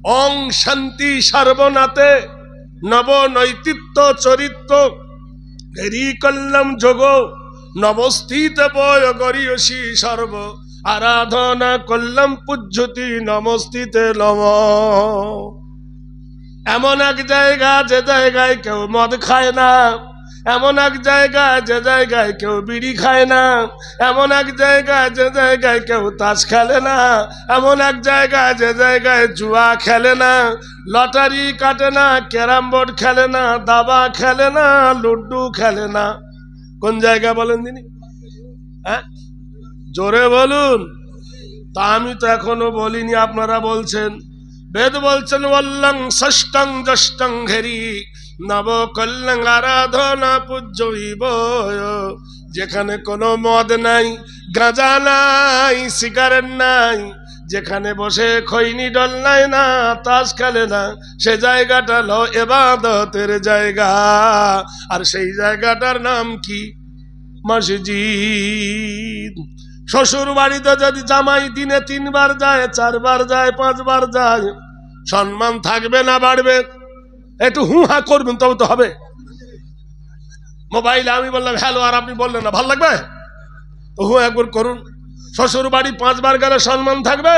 অং শান্তি সর্বনাতে নব নৈতিত্ব চরিত্র হেরি কল্যাণ যোগ নবস্থিত বয় গরিয়সী সর্ব আরাধনা কল্যাণ পূজ্যতি নমস্তিতে নম। এমন এক জায়গা যে জায়গায় কেউ মদ খায় না, এমন এক জায়গায় যে জায়গায় কেউ বিড়ি খায় না, এমন এক জায়গায় যে জায়গায় কেউ তাস খেলে না, এমন এক জায়গায় যে জায়গায় জুয়া খেলে না, লটারি কাটে না, ক্যারাম বোর্ড খেলে না, দাবা খেলে না, লুড্ডু খেলে না। কোন জায়গা বলেন দিনি? হ্যাঁ, জোরে বলুন। তা আমি তো এখনো বলিনি, আপনারা বলছেন। বেদ বলছেন ওয়াল্লং ষষ্ঠং যষ্টং ঘেরি নব কল্যাণ আরাধনা পূজ্য ইব। যেখানে কোনো মদ নাই, গাঁজা নাই, সিগারেট নাই, যেখানে বসে খৈনি ডলনায় না, তাস খেলে না, সে জায়গাটা হলো ইবাদতের জায়গা। আর সেই জায়গাটার নাম কি? মসজিদ। শ্বশুর বাড়িতে যদি জামাই দিনে 3 বার যায়, 4 বার যায়, 5 বার যায়, সম্মান থাকবে না বাড়বে? একটু হু হা করবেন তবে তো হবে। মোবাইলে আমি বললাম হ্যালো আর আপনি বললেন না, ভালো লাগবে? তো হু একবার করুন। শ্বশুর বাড়ি 5 বার গেলে সম্মান থাকবে?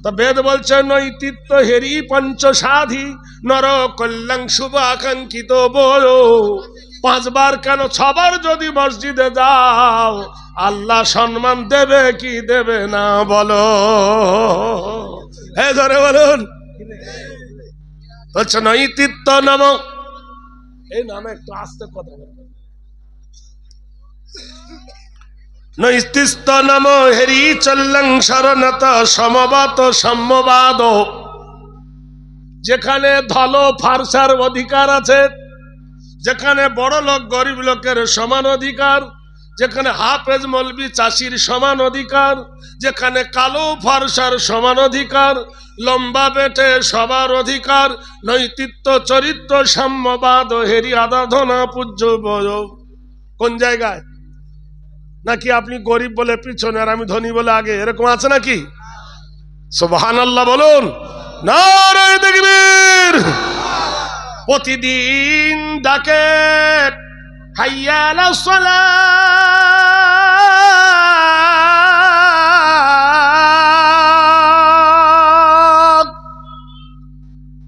তা বেদ বলছে নৈতিত্য হেরি পঞ্চসাধি নর কল্যাণ শুভ আকাঙ্ক্ষিত বলো। 5 বার কেন, 6 বার যদি মসজিদে যাও, আল্লাহ সম্মান দেবে কি দেবে না বলো? হ্যাঁ ধরে বলুন। বলছে নৈতিত্য নাম, এই নামে একটু আস্তে কথা বলবেন। নৈতিত্য নাম হেরি চল্লং শরণত সমবাত সম্যবাদ। যেখানে ধলো ফারসার অধিকার আছে, যেখানে বড় লোক গরিব লোকের সমান অধিকার, যেখানে হাফেজ মৌলবি চাষির সমান অধিকার, যেখানে কালো ফারসার সমান অধিকার, লম্বা বেটে সবার অধিকার, নৈতিত্য চরিত্র সাম্যবাদ হেরি আরাধনা পূজ্য বয়। কোন জায়গায়? নাকি আপনি গরিব বলে পিছনে আর আমি ধনী বলে আগে, এরকম আছে নাকি? সুবহানাল্লাহ বলুন। নারে তাকবীর। প্রতিদিন ডাকে হাইয়া আলাস সালাত।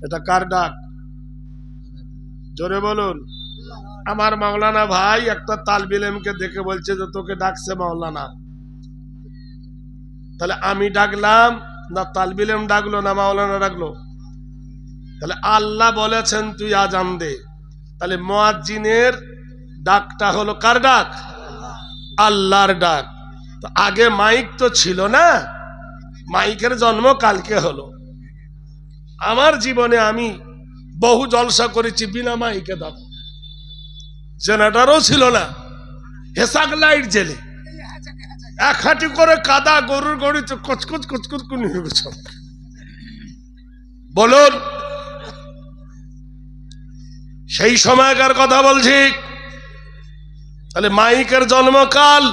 এটা কার ডাক? জোরে বলুন। আমার মাওলানা ভাই একটা তালবে ইলমকে দেখে বলছে যে তোকে ডাকছে মাওলানা। তাহলে আমি ডাকলাম না তালবে ইলম ডাকলো না মাওলানা ডাকলো? তাহলে আল্লাহ বলেছেন তুই আজান দে। তাহলে মুয়াজ্জিনের ডাকটা হলো কার ডাক? আল্লাহর ডাক। তো আগে মাইক তো ছিল না, মাইকের জন্ম কালকে হলো। আমার জীবনে আমি বহু জলসা করেছি বিনা মাইকে। দাদা জেনারেটরও ছিল না, হেসাক লাইট জেলে 1 হাঁটি করে কাদা গরুর গড়িতে কচকচ কচকচ করে নিয়ে গেছে। বলুন, সেই সময়কার কথা বলছি। তাহলে মাইকের জন্মকাল।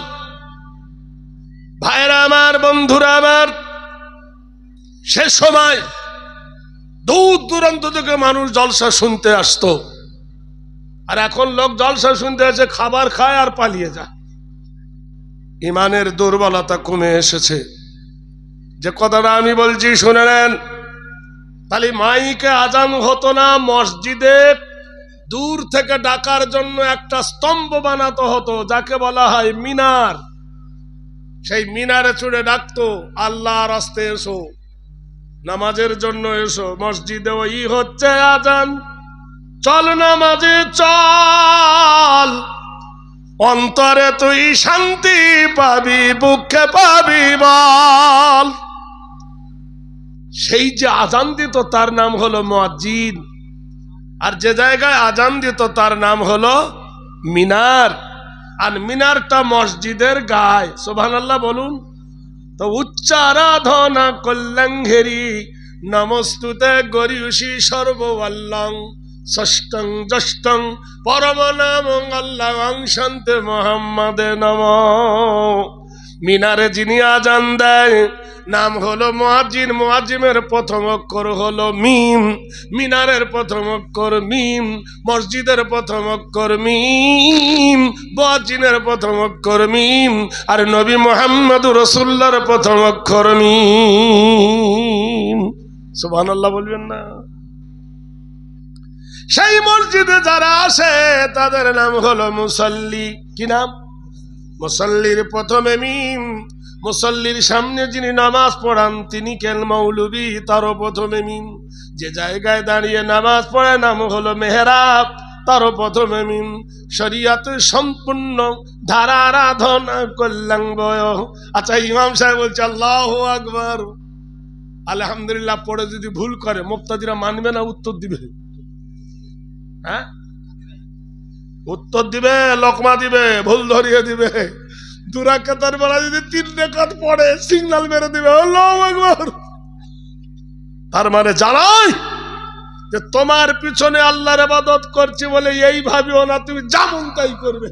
ভাইরা আমার, বন্ধুরা আমার, সে সময় দূর দূরান্ত থেকে মানুষ জলসা শুনতে আসতো। আর এখন লোক জলসা শুনতে আসে, খাবার খায় আর পালিয়ে যায়। ইমানের দুর্বলতা কমে এসেছে। যে কথাটা আমি বলছি শুনে নেন। তাহলে মাইকে আজান হতো না, মসজিদে দূর থেকে ডাকার জন্য একটা স্তম্ভ বানাতে হতো, যাকে বলা হয় মিনার। সেই মিনারে চড়ে ডাকতো আল্লাহর রাস্তে এসো, নামাজের জন্য এসো। মসজিদে ওই হচ্ছে আজান, চল নামাজে চল, অন্তরে তুই শান্তি পাবি, বুকে পাবি বল। সেই যে আজান দিত তার নাম হলো মুয়াজ্জিন, আর যে জায়গায় আজান দিত তার নাম হলো মিনার। আর মিনারটা মসজিদের গায়ে। সুবহানাল্লাহ বলুন। তো উচ্চ আরাধনা কল্যাণ ঘেরি নমস্তুতে গরিয়সী সর্ববল্লং ষষ্ঠং যষ্টং পরম নামং আল্লাহং শান্তে মোহাম্মদে নমঃ। মিনারে যিনি আজান দেয় নাম হলো মুয়াজ্জিন, মুয়াজ্জিমের প্রথম অক্ষর হলো মিম, মিনারের প্রথম অক্ষর মিম, মসজিদের প্রথম অক্ষর মিম, মুয়াজ্জিনের প্রথম অক্ষর মিম, আর নবী মুহাম্মদুর রাসূলুল্লাহর প্রথম অক্ষর মিম। সুবহানাল্লাহ বলবেন না? সেই মসজিদে যারা আসে তাদের নাম হলো মুসল্লি। কি নাম? মুসল্লির প্রথমে মিম, মুসল্লির সামনে যিনি নামাজ পড়ান তিনি কেন মৌলবী, তারও প্রথমে মিম। যে জায়গায় দাঁড়িয়ে নামাজ পড়ে নাম হলো মেহরাব, তারও প্রথমে মিম। শরিয়াত সম্পূর্ণ ধারা আরাধনা করলাম বয়। আচ্ছা, ইমাম সাহেব বলছে আল্লাহু আকবার, আলহামদুলিল্লাহ পড়ে যদি ভুল করে মুক্তাদিরা মানবে না উত্তর দিবে? হ্যাঁ, উত্তর দিবে, লোকমা দিবে, ভুল ধরিয়ে দিবে। দুরাকাতের বেলা যদি 3 রাকাত পড়ে সিগন্যাল মেরে দিবে আল্লাহু আকবার। তার মানে জানাই যে তোমার পিছনে আল্লাহর ইবাদত করছি বলে এই ভাবিও না তুমি যেমন তাই করবে।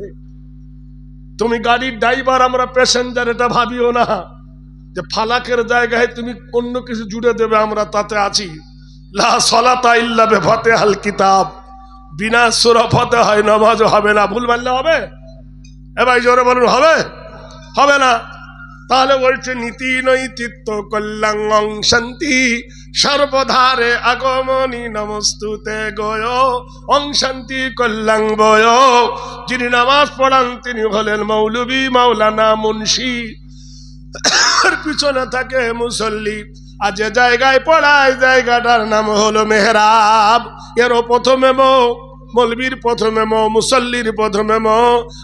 তুমি গাড়ির ড্রাইভার, আমরা প্যাসেঞ্জার, এটা ভাবিও না যে ফালাকের জায়গায় তুমি অন্য কিছু জুড়ে দেবে, আমরা তাতে আছি। লা সালাতা ইল্লা বিফাতিহাল কিতাব, বিনা সূরা ফাতিহায় নামাজ হবে না। ভুল মানলে হবে? এ ভাই জোরে বলুন, হবে? হবে না। তাহলে বলছে নীতি নৈতিত্ব কল্যাণ শান্তি সর্বধারে আগমনী নমস্তুতে গয় অং শান্তি কল্যাণ বয়। যিনি নামাজ পড়ান তিনি হলেন মৌলবী, মাওলানা, মুন্সি, পিছনে থাকে মুসল্লি। আর যে জায়গায় পড়ায় জায়গাটার নাম হলো মেহরাব। এরও প্রথমে মৌলবীর প্রথমে মুসল্লির প্রথমে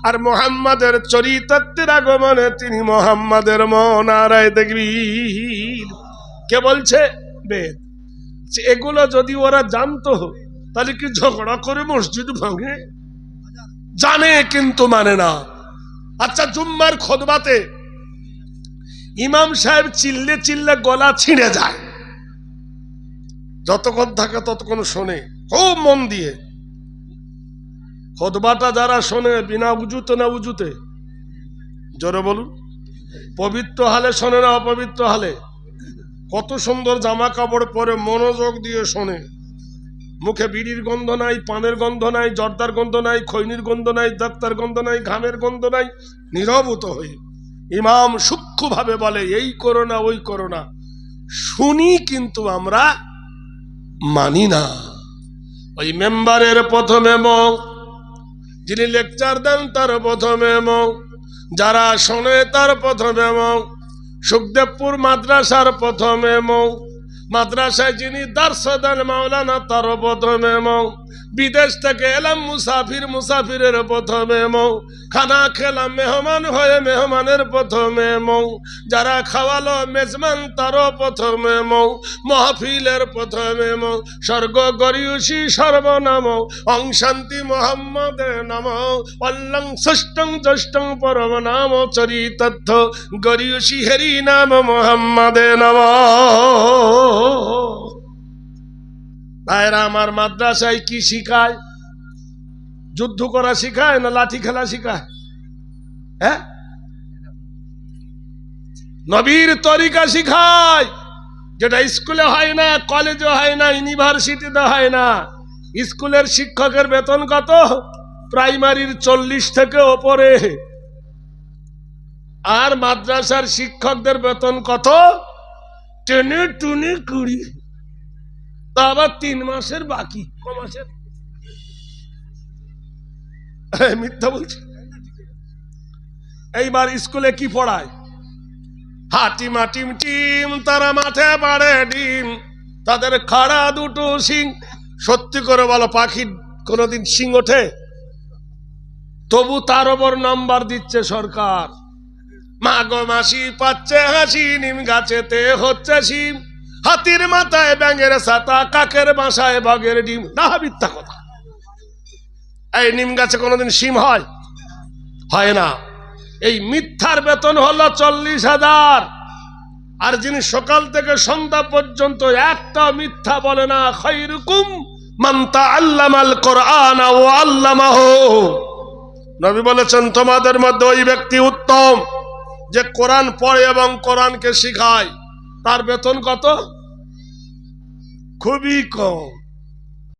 আর মুহাম্মাদের চরিত্রের আগমনে তিনি মুহাম্মাদের নারায়ে তাকবীর। কে বলছে? বেদ। এগুলো যদি ওরা জানতো তাহলে কি ঝগড়া করে মসজিদ ভাঙে? জানে কিন্তু মানে না। আচ্ছা, জুম্মার খুতবাতে ইমাম সাহেব চিল্লে চিল্লে গলা ছিঁড়ে যায়, যতক্ষণ থাকে ততক্ষণ শোনে খুব মন দিয়ে। খুতবাটা যারা শোনে বিনা উজুতে না উজুতে? জোরে বলুন। পবিত্র হালে শোনে না অপবিত্র হালে? কত সুন্দর জামা কাপড় পরে মনোযোগ দিয়ে শোনে। মুখে বিড়ির গন্ধ নাই, পানের গন্ধ নাই, জর্দার গন্ধ নাই, খৈনির গন্ধ নাই, দাক্তার গন্ধ নাই, ঘামের গন্ধ নাই, নীরবত হয়ে ইমাম সূক্ষ্মভাবে বলে এই করো না ওই করো না। শুনি কিন্তু আমরা মানি না। ওই মেম্বারের প্রথমে যিনি লেকচার দেন তার প্রথমে যারা শোনে তার প্রথমে সুখদেবপুর মাদ্রাসার প্রথমে মাদ্রাসায় যিনি দার্স দেন মাওলানা তার প্রথমে বিদেশ থেকে এলাম মুসাফিরের প্রথমে খানা খেলাম মেহমান হয়ে মেহমানের প্রথমে যারা খাওয়ালো মেজমান তারও প্রথমে মাহফিলের প্রথমে স্বর্গ গরিয়সী সর্বনাম অং শান্তি মোহাম্মদে নাম অল্লং ষষ্ঠং জ্যেষ্ঠং পরম নাম চরিতার্থ গরিয়সী হেরি নাম মোহাম্মদে নাম। ভাইরা আমার, মাদ্রাসায় কি শিখায়? যুদ্ধ করা শিখায় না লাঠি খেলা শিখায়? হ্যাঁ, নবীর তরিকা শিখায়, যেটা স্কুলে হয় না, কলেজে হয় না, ইউনিভার্সিটিতে হয় না। স্কুলের শিক্ষকের বেতন কত? প্রাইমারির 40 থেকে ওপরে। আর মাদ্রাসার শিক্ষকদের বেতন কত? টেনে টুনে 20। তা আবার 3 মাসের বাকি। ক মাসের? মিথ্যা বলছে। এইবার স্কুলে কি পড়ায়? হাটিমা টিম টিম তারা মাঠে পাড়ে ডিম, তাদের খাড়া দুটো শিং। সত্যি করে বলো, পাখির কোনোদিন শিং ওঠে? তবু তার ওপর নাম্বার দিচ্ছে সরকার। মাগো মাসি পাচ্ছে হাসি, নিম গাছেতে হচ্ছে শিম, হাতির মাথায় ব্যাঙের ছাতা, কাকের বাসায় বাঘের ডিম। না, মিথ্যা কথা। এই নিম গাছে কোনোদিন শিম হয়? হয় না। এই মিথ্যার বেতন হলো 40,000। আর যিনি সকাল থেকে সন্ধ্যা পর্যন্ত একটা মিথ্যা বলে না, খায়রুকুম মান তাআল্লামাল কুরআন ওয়া আল্লামাহু। নবী বলেছেন তোমাদের মধ্যে ওই ব্যক্তি উত্তম যে কোরআন পড়ে এবং কোরআনকে শিখায় তার বেতন কত? খুবই কম।